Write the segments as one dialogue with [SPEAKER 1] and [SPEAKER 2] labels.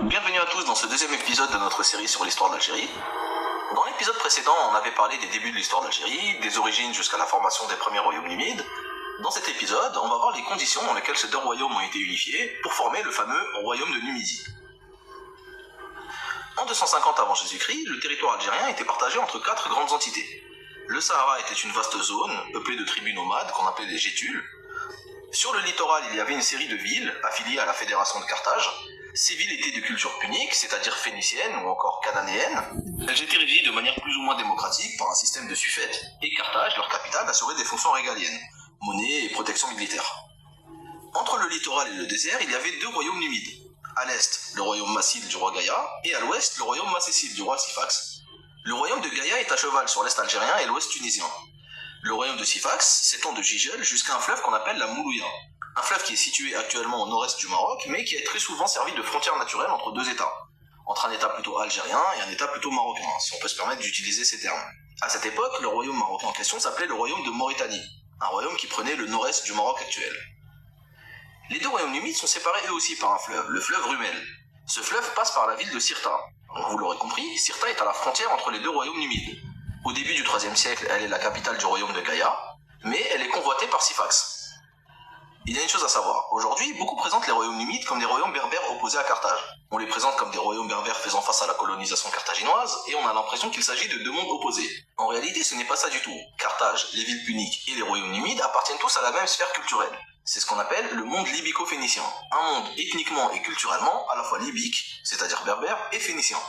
[SPEAKER 1] Bienvenue à tous dans ce deuxième épisode de notre série sur l'histoire d'Algérie. Dans l'épisode précédent, on avait parlé des débuts de l'histoire d'Algérie, des origines jusqu'à la formation des premiers royaumes numides. Dans cet épisode, on va voir les conditions dans lesquelles ces deux royaumes ont été unifiés pour former le fameux royaume de Numidie. En 250 avant Jésus-Christ, le territoire algérien était partagé entre quatre grandes entités. Le Sahara était une vaste zone, peuplée de tribus nomades qu'on appelait les Gétules. Sur le littoral, il y avait une série de villes affiliées à la fédération de Carthage. Ces villes étaient de culture punique, c'est-à-dire phénicienne ou encore cananéenne. Elles étaient régies de manière plus ou moins démocratique par un système de suffètes, et Carthage, leur capitale, assurait des fonctions régaliennes, monnaie et protection militaire. Entre le littoral et le désert, il y avait deux royaumes numides. À l'est, le royaume massile du roi Gaïa, et à l'ouest, le royaume macécile du roi Sifax. Le royaume de Gaïa est à cheval sur l'est algérien et l'ouest tunisien. Le royaume de Sifax s'étend de Gigel jusqu'à un fleuve qu'on appelle la Moulouya. Un fleuve qui est situé actuellement au nord-est du Maroc, mais qui a très souvent servi de frontière naturelle entre deux États. Entre un État plutôt algérien et un État plutôt marocain, si on peut se permettre d'utiliser ces termes. À cette époque, le royaume marocain en question s'appelait le royaume de Mauritanie, un royaume qui prenait le nord-est du Maroc actuel. Les deux royaumes numides sont séparés eux aussi par un fleuve, le fleuve Rumel. Ce fleuve passe par la ville de Sirta. Donc vous l'aurez compris, Sirta est à la frontière entre les deux royaumes numides. Au début du IIIe siècle, elle est la capitale du royaume de Gaïa, mais elle est convoitée par Sifax. Il y a une chose à savoir, aujourd'hui, beaucoup présentent les royaumes numides comme des royaumes berbères opposés à Carthage. On les présente comme des royaumes berbères faisant face à la colonisation carthaginoise, et on a l'impression qu'il s'agit de deux mondes opposés. En réalité, ce n'est pas ça du tout. Carthage, les villes puniques et les royaumes numides appartiennent tous à la même sphère culturelle. C'est ce qu'on appelle le monde libyco-phénicien. Un monde ethniquement et culturellement à la fois libyque, c'est-à-dire berbère, et phénicien.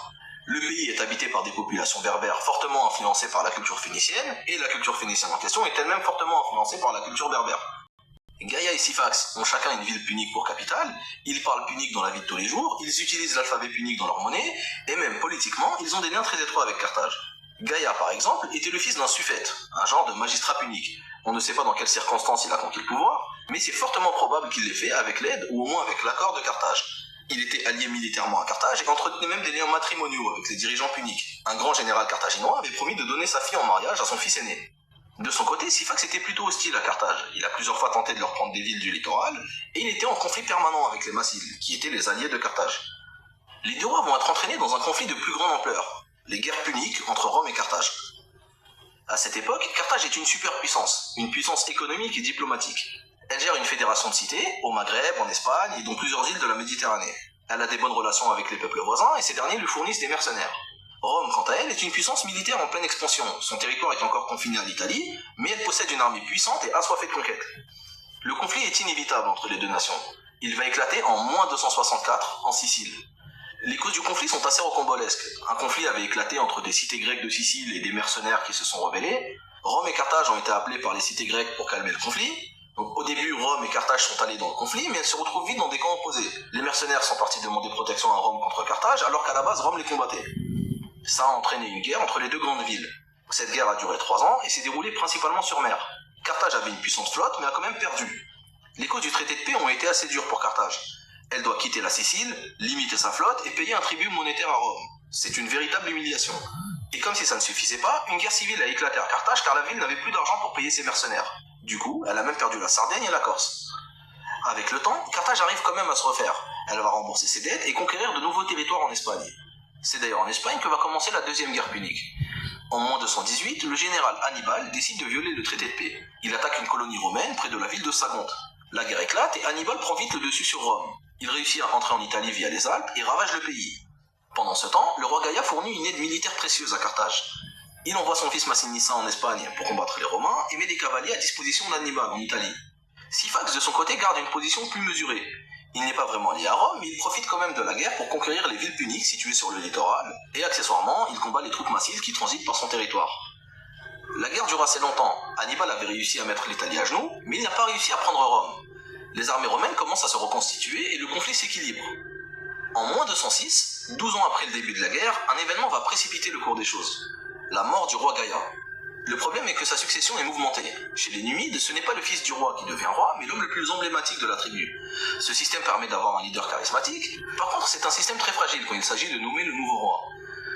[SPEAKER 1] Le pays est habité par des populations berbères fortement influencées par la culture phénicienne, et la culture phénicienne en question est elle-même fortement influencée par la culture berbère. Gaïa et Sifax ont chacun une ville punique pour capitale, ils parlent punique dans la vie de tous les jours, ils utilisent l'alphabet punique dans leur monnaie, et même politiquement, ils ont des liens très étroits avec Carthage. Gaïa, par exemple, était le fils d'un suffète, un genre de magistrat punique. On ne sait pas dans quelles circonstances il a conquis le pouvoir, mais c'est fortement probable qu'il l'ait fait avec l'aide ou au moins avec l'accord de Carthage. Il était allié militairement à Carthage et entretenait même des liens matrimoniaux avec les dirigeants puniques. Un grand général carthaginois avait promis de donner sa fille en mariage à son fils aîné. De son côté, Sifax était plutôt hostile à Carthage. Il a plusieurs fois tenté de leur prendre des villes du littoral, et il était en conflit permanent avec les Massiles, qui étaient les alliés de Carthage. Les deux rois vont être entraînés dans un conflit de plus grande ampleur, les guerres puniques entre Rome et Carthage. À cette époque, Carthage est une superpuissance, une puissance économique et diplomatique. Elle gère une fédération de cités, au Maghreb, en Espagne, et dans plusieurs îles de la Méditerranée. Elle a des bonnes relations avec les peuples voisins, et ces derniers lui fournissent des mercenaires. Rome, quant à elle, est une puissance militaire en pleine expansion. Son territoire est encore confiné à l'Italie, mais elle possède une armée puissante et assoiffée de conquête. Le conflit est inévitable entre les deux nations. Il va éclater en moins 264 en Sicile. Les causes du conflit sont assez rocambolesques. Un conflit avait éclaté entre des cités grecques de Sicile et des mercenaires qui se sont rebellés. Rome et Carthage ont été appelés par les cités grecques pour calmer le conflit. Donc, au début, Rome et Carthage sont allés dans le conflit, mais elles se retrouvent vite dans des camps opposés. Les mercenaires sont partis demander protection à Rome contre Carthage, alors qu'à la base, Rome les combattait. Ça a entraîné une guerre entre les deux grandes villes. Cette guerre a duré 3 ans et s'est déroulée principalement sur mer. Carthage avait une puissante flotte, mais a quand même perdu. Les causes du traité de paix ont été assez dures pour Carthage. Elle doit quitter la Sicile, limiter sa flotte et payer un tribut monétaire à Rome. C'est une véritable humiliation. Et comme si ça ne suffisait pas, une guerre civile a éclaté à Carthage car la ville n'avait plus d'argent pour payer ses mercenaires. Du coup, elle a même perdu la Sardaigne et la Corse. Avec le temps, Carthage arrive quand même à se refaire. Elle va rembourser ses dettes et conquérir de nouveaux territoires en Espagne. C'est d'ailleurs en Espagne que va commencer la deuxième guerre punique. En moins 218, le général Hannibal décide de violer le traité de paix. Il attaque une colonie romaine près de la ville de Sagonte. La guerre éclate et Hannibal prend vite le dessus sur Rome. Il réussit à entrer en Italie via les Alpes et ravage le pays. Pendant ce temps, le roi Gaïa fournit une aide militaire précieuse à Carthage. Il envoie son fils Massinissa en Espagne pour combattre les Romains et met des cavaliers à disposition d'Hannibal en Italie. Sifax, de son côté, garde une position plus mesurée. Il n'est pas vraiment lié à Rome, mais il profite quand même de la guerre pour conquérir les villes puniques situées sur le littoral, et accessoirement, il combat les troupes massiles qui transitent par son territoire. La guerre dure assez longtemps. Hannibal avait réussi à mettre l'Italie à genoux, mais il n'a pas réussi à prendre Rome. Les armées romaines commencent à se reconstituer et le conflit s'équilibre. En moins 206, 12 ans après le début de la guerre, un événement va précipiter le cours des choses. La mort du roi Gaïa. Le problème est que sa succession est mouvementée. Chez les Numides, ce n'est pas le fils du roi qui devient roi, mais l'homme le plus emblématique de la tribu. Ce système permet d'avoir un leader charismatique. Par contre, c'est un système très fragile quand il s'agit de nommer le nouveau roi.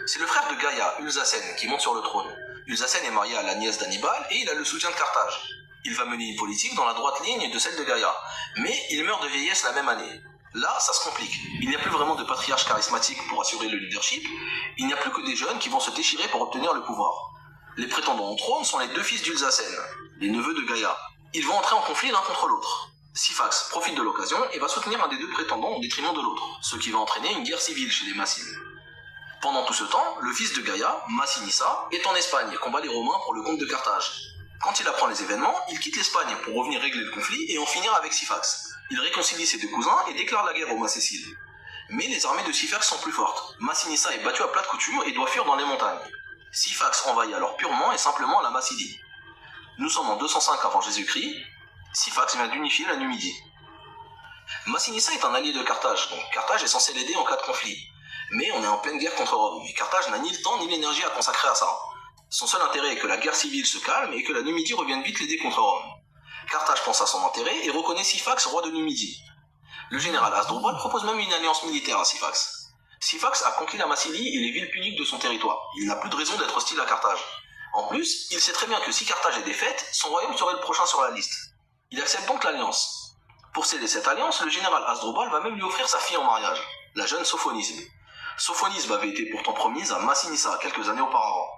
[SPEAKER 1] C'est le frère de Gaïa, Ulzacène, qui monte sur le trône. Ulzacène est marié à la nièce d'Hannibal et il a le soutien de Carthage. Il va mener une politique dans la droite ligne de celle de Gaïa, mais il meurt de vieillesse la même année. Là, ça se complique. Il n'y a plus vraiment de patriarche charismatique pour assurer le leadership, il n'y a plus que des jeunes qui vont se déchirer pour obtenir le pouvoir. Les prétendants au trône sont les deux fils d'Ulzacène, les neveux de Gaïa. Ils vont entrer en conflit l'un contre l'autre. Syphax profite de l'occasion et va soutenir un des deux prétendants au détriment de l'autre, ce qui va entraîner une guerre civile chez les Massines. Pendant tout ce temps, le fils de Gaïa, Massinissa, est en Espagne et combat les Romains pour le compte de Carthage. Quand il apprend les événements, il quitte l'Espagne pour revenir régler le conflit et en finir avec Syphax. Il réconcilie ses deux cousins et déclare la guerre aux Macéciles. Mais les armées de Syphax sont plus fortes. Massinissa est battu à plate couture et doit fuir dans les montagnes. Syphax envahit alors purement et simplement la Macélie. Nous sommes en 205 avant Jésus-Christ. Syphax vient d'unifier la Numidie. Massinissa est un allié de Carthage, donc Carthage est censé l'aider en cas de conflit. Mais on est en pleine guerre contre Rome, et Carthage n'a ni le temps ni l'énergie à consacrer à ça. Son seul intérêt est que la guerre civile se calme et que la Numidie revienne vite l'aider contre Rome. Carthage pense à son intérêt et reconnaît Syphax roi de Numidie. Le général Hasdrubal propose même une alliance militaire à Syphax. Syphax a conquis la Massilie et les villes puniques de son territoire. Il n'a plus de raison d'être hostile à Carthage. En plus, il sait très bien que si Carthage est défaite, son royaume serait le prochain sur la liste. Il accepte donc l'alliance. Pour sceller cette alliance, le général Hasdrubal va même lui offrir sa fille en mariage, la jeune Sophonisbe. Sophonisbe avait été pourtant promise à Massinissa quelques années auparavant.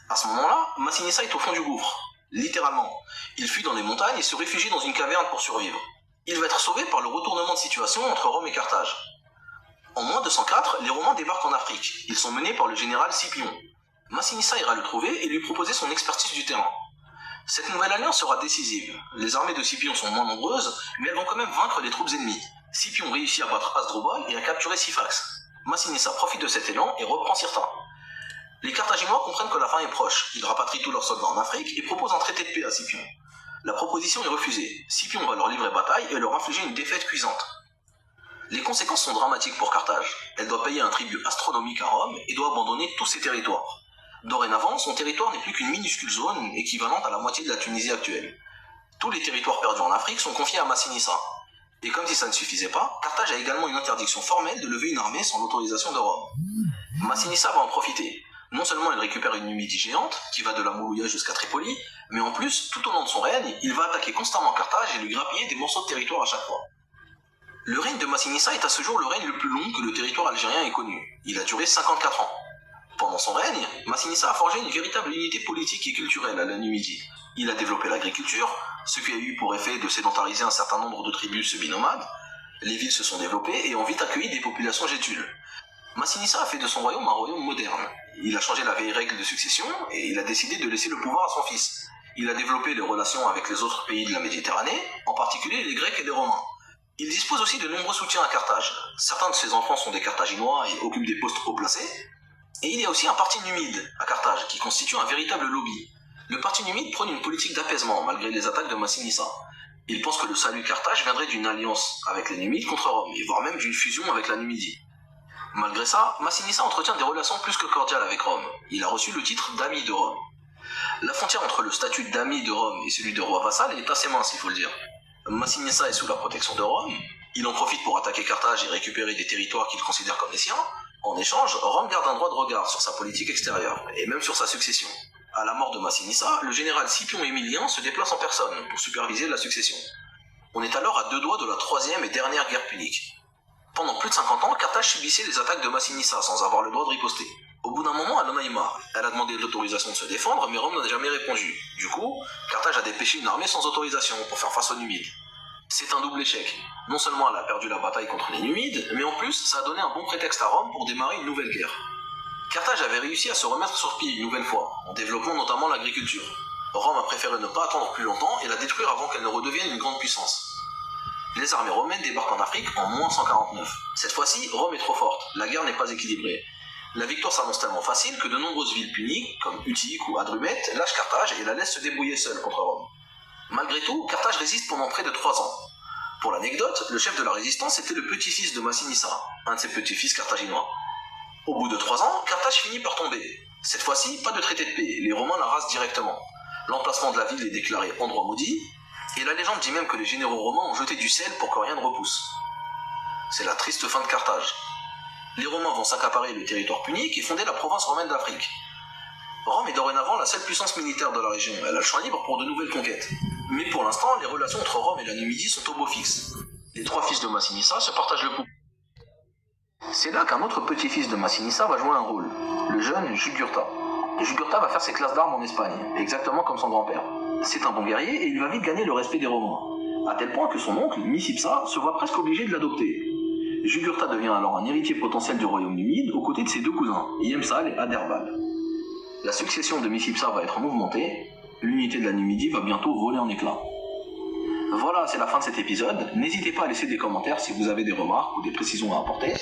[SPEAKER 1] À ce moment-là, Massinissa est au fond du gouffre. Littéralement. Il fuit dans les montagnes et se réfugie dans une caverne pour survivre. Il va être sauvé par le retournement de situation entre Rome et Carthage. En moins de 104, les Romains débarquent en Afrique. Ils sont menés par le général Scipion. Massinissa ira le trouver et lui proposer son expertise du terrain. Cette nouvelle alliance sera décisive. Les armées de Scipion sont moins nombreuses, mais elles vont quand même vaincre les troupes ennemies. Scipion réussit à battre Hasdrubal et à capturer Syphax. Massinissa profite de cet élan et reprend Cirta. Les Carthaginois comprennent que la fin est proche. Ils rapatrient tous leurs soldats en Afrique et proposent un traité de paix à Scipion. La proposition est refusée. Scipion va leur livrer bataille et leur infliger une défaite cuisante. Les conséquences sont dramatiques pour Carthage. Elle doit payer un tribut astronomique à Rome et doit abandonner tous ses territoires. Dorénavant, son territoire n'est plus qu'une minuscule zone équivalente à la moitié de la Tunisie actuelle. Tous les territoires perdus en Afrique sont confiés à Massinissa. Et comme si ça ne suffisait pas, Carthage a également une interdiction formelle de lever une armée sans l'autorisation de Rome. Massinissa va en profiter. Non seulement il récupère une Numidie géante, qui va de la Moulouya jusqu'à Tripoli, mais en plus, tout au long de son règne, il va attaquer constamment Carthage et lui grappiller des morceaux de territoire à chaque fois. Le règne de Massinissa est à ce jour le règne le plus long que le territoire algérien ait connu. Il a duré 54 ans. Pendant son règne, Massinissa a forgé une véritable unité politique et culturelle à la Numidie. Il a développé l'agriculture, ce qui a eu pour effet de sédentariser un certain nombre de tribus semi-nomades. Les villes se sont développées et ont vite accueilli des populations gétules. Massinissa a fait de son royaume un royaume moderne. Il a changé la vieille règle de succession et il a décidé de laisser le pouvoir à son fils. Il a développé les relations avec les autres pays de la Méditerranée, en particulier les Grecs et les Romains. Il dispose aussi de nombreux soutiens à Carthage. Certains de ses enfants sont des Carthaginois et occupent des postes haut placés. Et il y a aussi un parti numide à Carthage qui constitue un véritable lobby. Le parti numide prône une politique d'apaisement malgré les attaques de Massinissa. Il pense que le salut de Carthage viendrait d'une alliance avec les Numides contre Rome, et voire même d'une fusion avec la Numidie. Malgré ça, Massinissa entretient des relations plus que cordiales avec Rome. Il a reçu le titre d'ami de Rome. La frontière entre le statut d'ami de Rome et celui de roi vassal est assez mince, il faut le dire. Massinissa est sous la protection de Rome, il en profite pour attaquer Carthage et récupérer des territoires qu'il considère comme les siens. En échange, Rome garde un droit de regard sur sa politique extérieure, et même sur sa succession. À la mort de Massinissa, le général Scipion Émilien se déplace en personne pour superviser la succession. On est alors à deux doigts de la troisième et dernière guerre punique. Pendant plus de 50 ans, Carthage subissait les attaques de Massinissa sans avoir le droit de riposter. Au bout d'un moment, elle en a eu marre. Elle a demandé l'autorisation de se défendre, mais Rome n'a jamais répondu. Du coup, Carthage a dépêché une armée sans autorisation pour faire face aux Numides. C'est un double échec. Non seulement elle a perdu la bataille contre les Numides, mais en plus, ça a donné un bon prétexte à Rome pour démarrer une nouvelle guerre. Carthage avait réussi à se remettre sur pied une nouvelle fois, en développant notamment l'agriculture. Rome a préféré ne pas attendre plus longtemps et la détruire avant qu'elle ne redevienne une grande puissance. Les armées romaines débarquent en Afrique en moins 149. Cette fois-ci, Rome est trop forte, la guerre n'est pas équilibrée. La victoire s'annonce tellement facile que de nombreuses villes puniques, comme Utique ou Hadrumète, lâchent Carthage et la laissent se débrouiller seule contre Rome. Malgré tout, Carthage résiste pendant près de 3 ans. Pour l'anecdote, le chef de la résistance était le petit-fils de Massinissa, un de ses petits-fils carthaginois. Au bout de 3 ans, Carthage finit par tomber. Cette fois-ci, pas de traité de paix, les Romains la rasent directement. L'emplacement de la ville est déclaré endroit maudit, et la légende dit même que les généraux romains ont jeté du sel pour que rien ne repousse. C'est la triste fin de Carthage. Les Romains vont s'accaparer le territoire punique et fonder la province romaine d'Afrique. Rome est dorénavant la seule puissance militaire de la région, elle a le champ libre pour de nouvelles conquêtes. Mais pour l'instant, les relations entre Rome et la Numidie sont au beau fixe. Les 3 fils de Massinissa se partagent le pouvoir. C'est là qu'un autre petit-fils de Massinissa va jouer un rôle, le jeune Jugurtha. Jugurtha va faire ses classes d'armes en Espagne, exactement comme son grand-père. C'est un bon guerrier et il va vite gagner le respect des Romains, à tel point que son oncle, Micipsa, se voit presque obligé de l'adopter. Jugurtha devient alors un héritier potentiel du royaume numide aux côtés de ses 2 cousins, Iemsal et Aderbal. La succession de Micipsa va être mouvementée, l'unité de la Numidie va bientôt voler en éclats. Voilà, c'est la fin de cet épisode. N'hésitez pas à laisser des commentaires si vous avez des remarques ou des précisions à apporter.